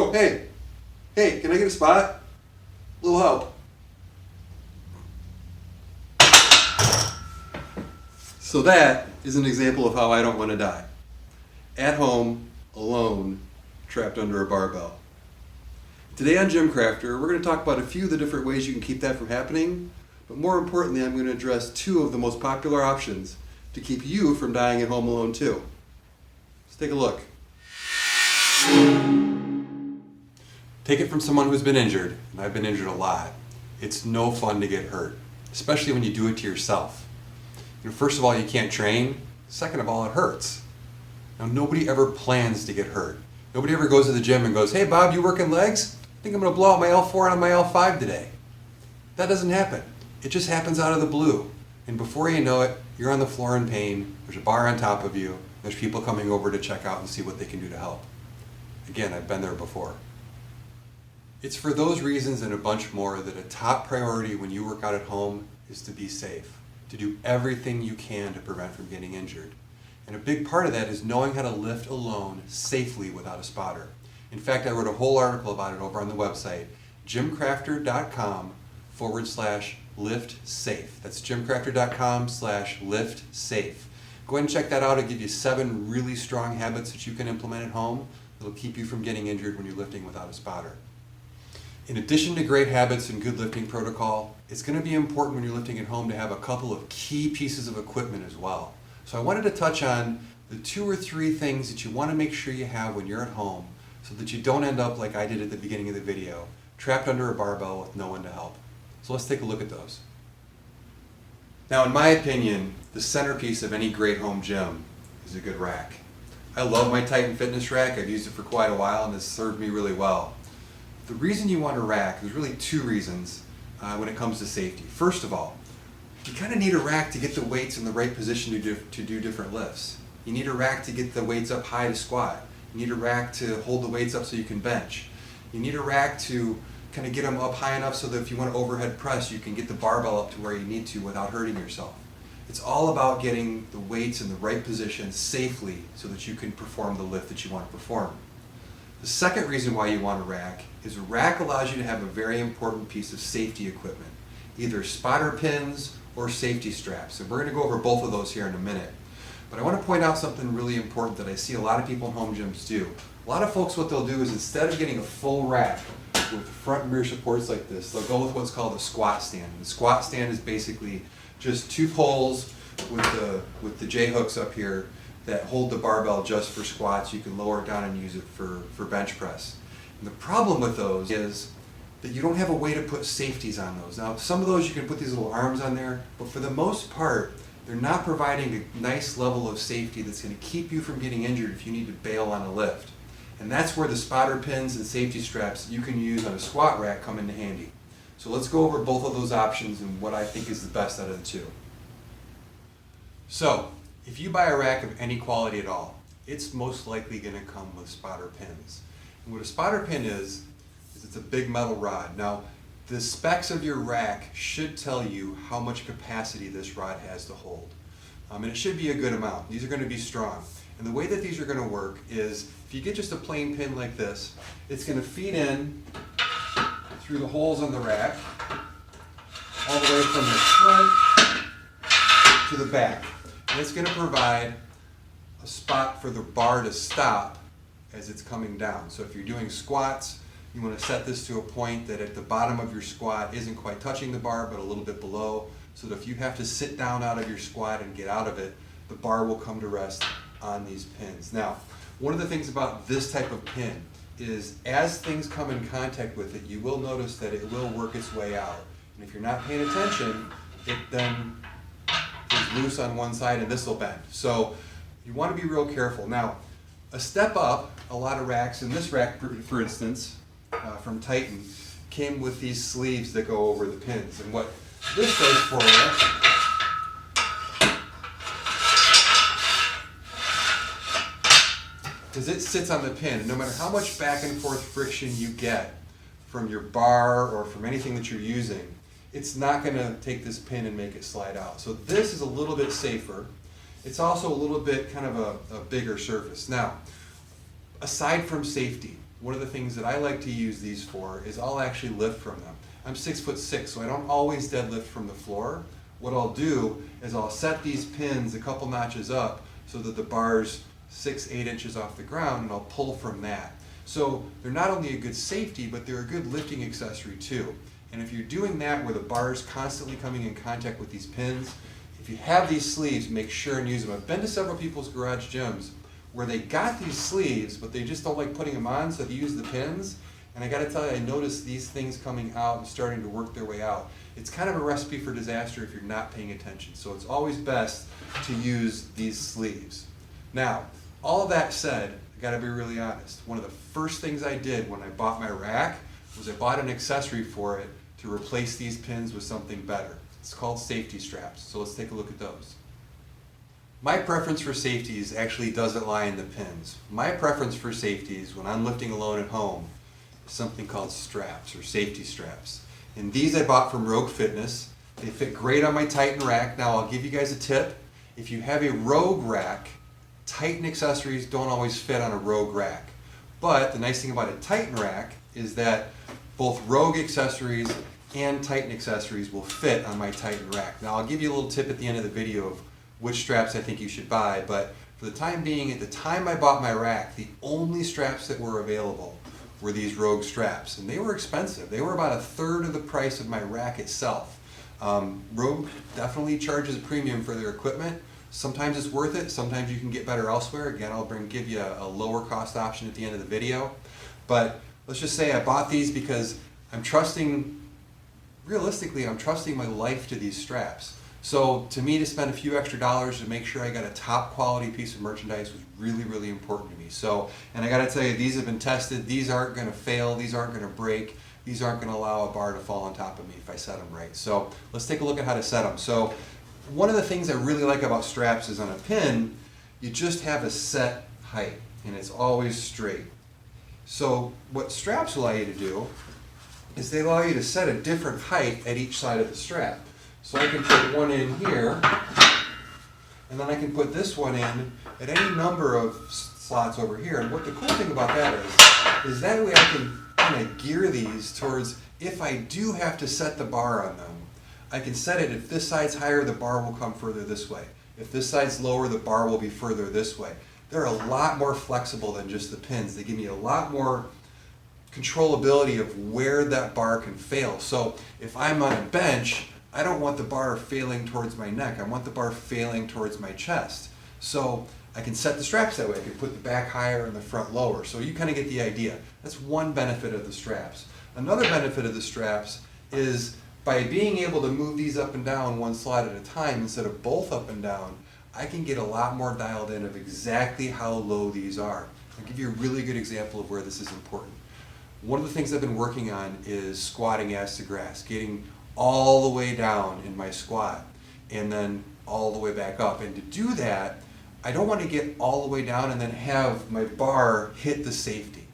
Oh, hey, can I get a spot? A little help. So that is an example of how I don't want to die. At home, alone, trapped under a barbell. Today on Gym Crafter, we're going to talk about a few of the different ways you can keep that from happening, but more importantly, I'm going to address two of the most popular options to keep you from dying at home alone too. Let's take a look. Take it from someone who's been injured, and I've been injured a lot. It's no fun to get hurt, especially when you do it to yourself. First of all, you can't train. Second of all, it hurts. Now, nobody ever plans to get hurt. Nobody ever goes to the gym and goes, "Hey Bob, you working legs? I think I'm going to blow out my L4 on my L5 today." That doesn't happen. It just happens out of the blue. And before you know it, you're on the floor in pain. There's a bar on top of you. There's people coming over to check out and see what they can do to help. Again, I've been there before. It's for those reasons and a bunch more that a top priority when you work out at home is to be safe, to do everything you can to prevent from getting injured. And a big part of that is knowing how to lift alone safely without a spotter. In fact, I wrote a whole article about it over on the website, gymcrafter.com/lift-safe. That's gymcrafter.com/lift-safe. Go ahead and check that out. It'll give you 7 really strong habits that you can implement at home that'll keep you from getting injured when you're lifting without a spotter. In addition to great habits and good lifting protocol, it's going to be important when you're lifting at home to have a couple of key pieces of equipment as well. So I wanted to touch on the 2 or 3 things that you want to make sure you have when you're at home so that you don't end up like I did at the beginning of the video, trapped under a barbell with no one to help. So let's take a look at those. Now, in my opinion, the centerpiece of any great home gym is a good rack. I love my Titan Fitness rack. I've used it for quite a while and it's served me really well. The reason you want a rack, there's really 2 reasons when it comes to safety. First of all, you kind of need a rack to get the weights in the right position to do different lifts. You need a rack to get the weights up high to squat. You need a rack to hold the weights up so you can bench. You need a rack to kind of get them up high enough so that if you want to overhead press, you can get the barbell up to where you need to without hurting yourself. It's all about getting the weights in the right position safely so that you can perform the lift that you want to perform. The second reason why you want a rack is a rack allows you to have a very important piece of safety equipment, either spotter pins or safety straps. And we're going to go over both of those here in a minute. But I want to point out something really important that I see a lot of people in home gyms do. A lot of folks, what they'll do is instead of getting a full rack with front and rear supports like this, they'll go with what's called a squat stand. And the squat stand is basically just 2 poles with the J-hooks up here that hold the barbell just for squats. You can lower it down and use it for bench press. And the problem with those is that you don't have a way to put safeties on those. Now, some of those you can put these little arms on there, but for the most part, they're not providing a nice level of safety that's going to keep you from getting injured if you need to bail on a lift. And that's where the spotter pins and safety straps you can use on a squat rack come into handy. So let's go over both of those options and what I think is the best out of the 2. So, if you buy a rack of any quality at all, it's most likely going to come with spotter pins. And what a spotter pin is it's a big metal rod. Now, the specs of your rack should tell you how much capacity this rod has to hold. And it should be a good amount. These are going to be strong. And the way that these are going to work is if you get just a plain pin like this, it's going to feed in through the holes on the rack all the way from the front to the back. And it's going to provide a spot for the bar to stop as it's coming down. So if you're doing squats, you want to set this to a point that at the bottom of your squat isn't quite touching the bar, but a little bit below, so that if you have to sit down out of your squat and get out of it, the bar will come to rest on these pins. Now, one of the things about this type of pin is as things come in contact with it, you will notice that it will work its way out. And if you're not paying attention, it then is loose on one side and this will bend. So you want to be real careful. Now, a step up, a lot of racks, and this rack, for instance, from Titan, came with these sleeves that go over the pins. And what this does for you is it sits on the pin. No matter how much back and forth friction you get from your bar or from anything that you're using, it's not going to take this pin and make it slide out. So this is a little bit safer. It's also a little bit kind of a bigger surface. Now, aside from safety, one of the things that I like to use these for is I'll actually lift from them. I'm 6'6", so I don't always deadlift from the floor. What I'll do is I'll set these pins a couple notches up so that the bar's 6-8 inches off the ground, and I'll pull from that. So they're not only a good safety, but they're a good lifting accessory too. And if you're doing that where the bar is constantly coming in contact with these pins, if you have these sleeves, make sure and use them. I've been to several people's garage gyms where they got these sleeves, but they just don't like putting them on, so they use the pins. And I gotta tell you, I noticed these things coming out and starting to work their way out. It's kind of a recipe for disaster if you're not paying attention. So it's always best to use these sleeves. Now, all of that said, I gotta be really honest. One of the first things I did when I bought my rack was I bought an accessory for it to replace these pins with something better. It's called safety straps. So let's take a look at those. My preference for safeties actually doesn't lie in the pins. My preference for safeties when I'm lifting alone at home is something called straps or safety straps. And these I bought from Rogue Fitness. They fit great on my Titan rack. Now I'll give you guys a tip. If you have a Rogue rack, Titan accessories don't always fit on a Rogue rack. But the nice thing about a Titan rack is that both Rogue accessories and Titan accessories will fit on my Titan rack. Now I'll give you a little tip at the end of the video of which straps I think you should buy, but for the time being, at the time I bought my rack, the only straps that were available were these Rogue straps, and they were expensive. They were about a third of the price of my rack itself. Rogue definitely charges a premium for their equipment. Sometimes it's worth it, sometimes you can get better elsewhere. Again, I'll give you a lower cost option at the end of the video. But let's just say I bought these because realistically, I'm trusting my life to these straps. So to me, to spend a few extra dollars to make sure I got a top quality piece of merchandise was really, really important to me. So, and I gotta tell you, these have been tested. These aren't gonna fail, these aren't gonna break, these aren't gonna allow a bar to fall on top of me if I set them right. So let's take a look at how to set them. So one of the things I really like about straps is on a pin, you just have a set height and it's always straight. So what straps allow you to do is they allow you to set a different height at each side of the strap. So I can put one in here, and then I can put this one in at any number of slots over here. And what the cool thing about that is that way I can kind of gear these towards, if I do have to set the bar on them, I can set it, if this side's higher, the bar will come further this way. If this side's lower, the bar will be further this way. They're a lot more flexible than just the pins. They give me a lot more controllability of where that bar can fail. So if I'm on a bench, I don't want the bar failing towards my neck. I want the bar failing towards my chest. So I can set the straps that way. I can put the back higher and the front lower. So you kind of get the idea. That's one benefit of the straps. Another benefit of the straps is by being able to move these up and down one slot at a time instead of both up and down, I can get a lot more dialed in of exactly how low these are. I'll give you a really good example of where this is important. One of the things I've been working on is squatting ass to grass, getting all the way down in my squat and then all the way back up. And to do that, I don't want to get all the way down and then have my bar hit the safety.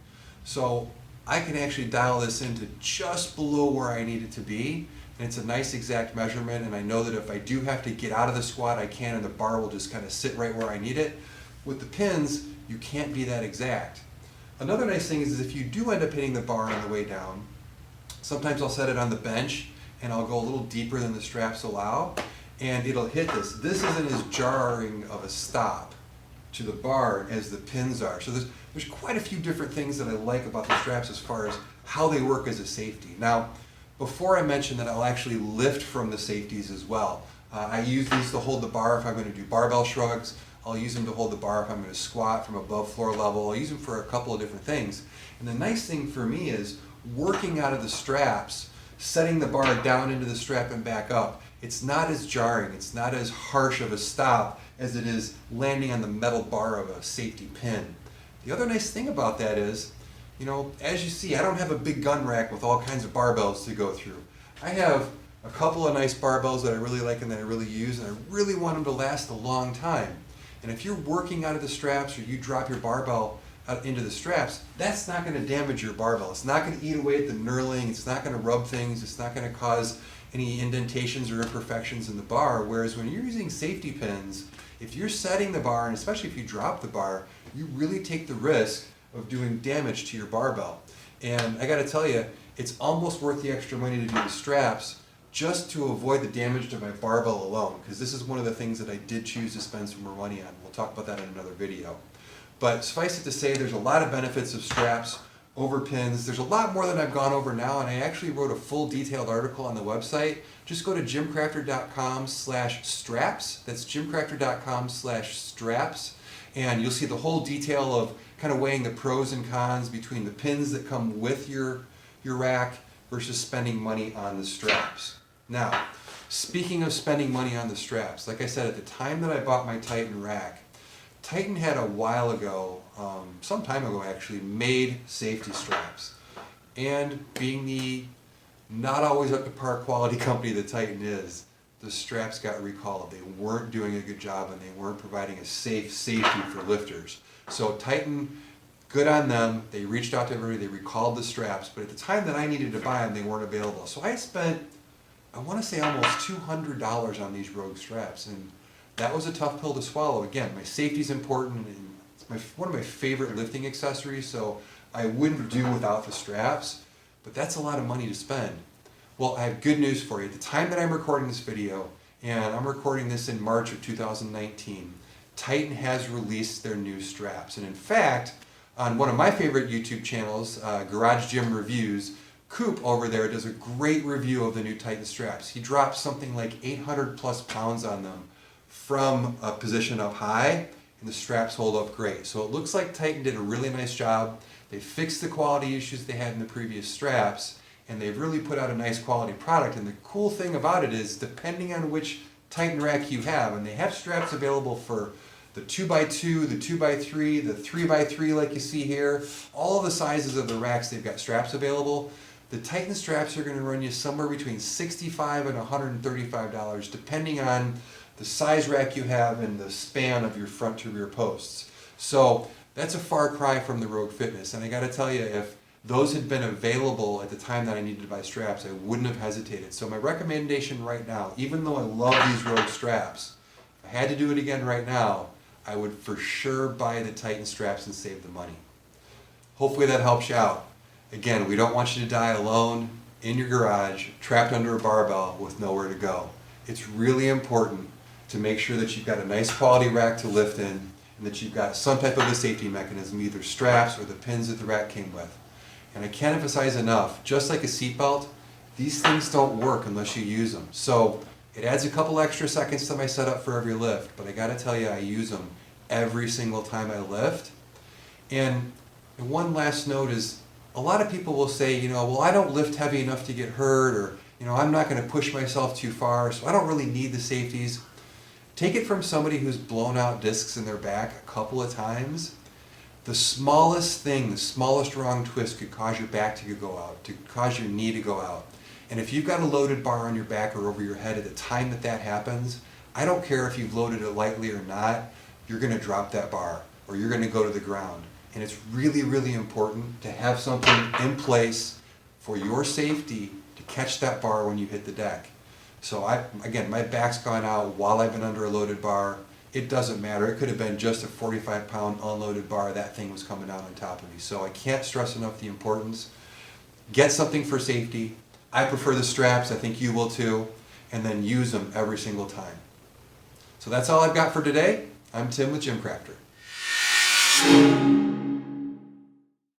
So I can actually dial this into just below where I need it to be. And it's a nice exact measurement, and I know that if I do have to get out of the squat, I can, and the bar will just kind of sit right where I need it. With the pins, you can't be that exact. Another nice thing is if you do end up hitting the bar on the way down, sometimes I'll set it on the bench and I'll go a little deeper than the straps allow, and it'll hit this. This isn't as jarring of a stop to the bar as the pins are. So there's quite a few different things that I like about the straps as far as how they work as a safety. Now, before I mention that I'll actually lift from the safeties as well. I use these to hold the bar if I'm going to do barbell shrugs. I'll use them to hold the bar if I'm going to squat from above floor level. I'll use them for a couple of different things. And the nice thing for me is working out of the straps, setting the bar down into the strap and back up. It's not as jarring, it's not as harsh of a stop as it is landing on the metal bar of a safety pin. The other nice thing about that is, you know, as you see, I don't have a big gun rack with all kinds of barbells to go through. I have a couple of nice barbells that I really like and that I really use, and I really want them to last a long time. And if you're working out of the straps or you drop your barbell out into the straps, that's not going to damage your barbell. It's not going to eat away at the knurling, it's not going to rub things, it's not going to cause any indentations or imperfections in the bar. Whereas when you're using safety pins, if you're setting the bar, and especially if you drop the bar, you really take the risk of doing damage to your barbell. And I gotta tell you, it's almost worth the extra money to do the straps just to avoid the damage to my barbell alone, because this is one of the things that I did choose to spend some more money on. We'll talk about that in another video. But suffice it to say, there's a lot of benefits of straps over pins. There's a lot more than I've gone over now, and I actually wrote a full detailed article on the website. Just go to jimcrafter.com/straps. That's jimcrafter.com/straps. And you'll see the whole detail of kind of weighing the pros and cons between the pins that come with your rack versus spending money on the straps. Now, speaking of spending money on the straps, like I said, at the time that I bought my Titan rack, Titan had a while ago, some time ago actually, made safety straps. And being the not always up to par quality company that Titan is, the straps got recalled. They weren't doing a good job and they weren't providing a safe safety for lifters. So Titan, good on them. They reached out to everybody, they recalled the straps, but at the time that I needed to buy them, they weren't available. So I spent, I want to say almost $200 on these Rogue straps, and that was a tough pill to swallow. Again, my safety's important, and it's one of my favorite lifting accessories, so I wouldn't do without the straps, but that's a lot of money to spend. Well, I have good news for you. At the time that I'm recording this video, and I'm recording this in March of 2019, Titan has released their new straps. And in fact, on one of my favorite YouTube channels, Garage Gym Reviews, Coop over there does a great review of the new Titan straps. He drops something like 800 plus pounds on them from a position up high, and the straps hold up great. So it looks like Titan did a really nice job. They fixed the quality issues they had in the previous straps, and they've really put out a nice quality product. And the cool thing about it is, depending on which Titan rack you have, and they have straps available for the 2x2, the 2x3, the 3x3 like you see here, all of the sizes of the racks, they've got straps available. The Titan straps are going to run you somewhere between $65 and $135, depending on the size rack you have and the span of your front to rear posts. So that's a far cry from the Rogue Fitness. And I got to tell you, if those had been available at the time that I needed to buy straps, I wouldn't have hesitated. So my recommendation right now, even though I love these Rogue straps, if I had to do it again right now, I would for sure buy the Titan straps and save the money. Hopefully that helps you out. Again, we don't want you to die alone in your garage, trapped under a barbell with nowhere to go. It's really important to make sure that you've got a nice quality rack to lift in, and that you've got some type of a safety mechanism, either straps or the pins that the rack came with. And I can't emphasize enough, just like a seatbelt, these things don't work unless you use them. So it adds a couple extra seconds to my setup for every lift, but I gotta tell you, I use them every single time I lift. And one last note is, a lot of people will say, well, I don't lift heavy enough to get hurt, or, I'm not gonna push myself too far, so I don't really need the safeties. Take it from somebody who's blown out discs in their back a couple of times. The smallest thing, the smallest wrong twist could cause your back to go out, to cause your knee to go out. And if you've got a loaded bar on your back or over your head at the time that that happens, I don't care if you've loaded it lightly or not, you're going to drop that bar or you're going to go to the ground. And it's really, really important to have something in place for your safety to catch that bar when you hit the deck. So again, my back's gone out while I've been under a loaded bar. It doesn't matter. It could have been just a 45-pound unloaded bar. That thing was coming out on top of me. So I can't stress enough the importance. Get something for safety. I prefer the straps. I think you will too. And then use them every single time. So that's all I've got for today. I'm Tim with Gym Crafter.